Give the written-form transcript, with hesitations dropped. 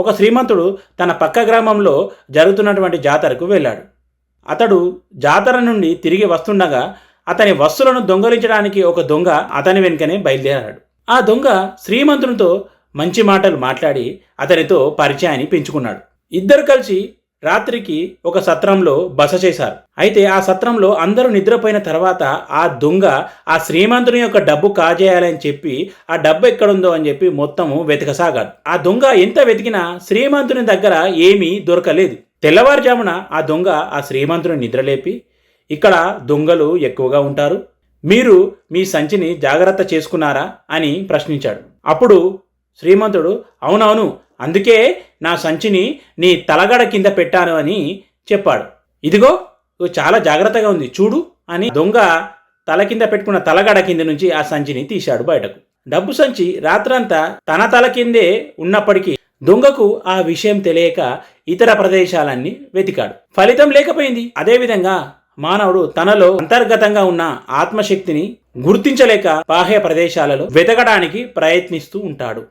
ఒక శ్రీమంతుడు తన పక్క గ్రామంలో జరుగుతున్నటువంటి జాతరకు వెళ్ళాడు. అతడు జాతర నుండి తిరిగి వస్తుండగా అతని వస్తువులను దొంగలించడానికి ఒక దొంగ అతని వెనుకనే బయలుదేరాడు. ఆ దొంగ శ్రీమంతునితో మంచి మాటలు మాట్లాడి అతనితో పరిచయాన్ని పెంచుకున్నాడు. ఇద్దరు కలిసి రాత్రికి ఒక సత్రంలో బస చేశారు. అయితే ఆ సత్రంలో అందరూ నిద్రపోయిన తర్వాత ఆ దొంగ ఆ శ్రీమంతుని యొక్క డబ్బు కాజేయాలని చెప్పి ఆ డబ్బు ఎక్కడుందో అని చెప్పి మొత్తము వెతకసాగాడు. ఆ దొంగ ఎంత వెతికినా శ్రీమంతుని దగ్గర ఏమీ దొరకలేదు. తెల్లవారుజామున ఆ దొంగ ఆ శ్రీమంతుని నిద్రలేపి, ఇక్కడ దొంగలు ఎక్కువగా ఉంటారు, మీరు మీ సంచిని జాగ్రత్త చేసుకున్నారా అని ప్రశ్నించాడు. అప్పుడు శ్రీమంతుడు, అవునవును, అందుకే నా సంచిని నీ తలగడ కింద పెట్టాను అని చెప్పాడు. ఇదిగో చాలా జాగ్రత్తగా ఉంది చూడు అని దొంగ తల కింద పెట్టుకున్న తలగడ కింద నుంచి ఆ సంచిని తీశాడు బయటకు. డబ్బు సంచి రాత్రంతా తన తల కిందే ఉన్నప్పటికీ దొంగకు ఆ విషయం తెలియక ఇతర ప్రదేశాలన్నీ వెతికాడు. ఫలితం లేకపోయింది. అదేవిధంగా మానవుడు తనలో అంతర్గతంగా ఉన్న ఆత్మశక్తిని గుర్తించలేక బాహ్య ప్రదేశాలలో వెతకడానికి ప్రయత్నిస్తూ ఉంటాడు.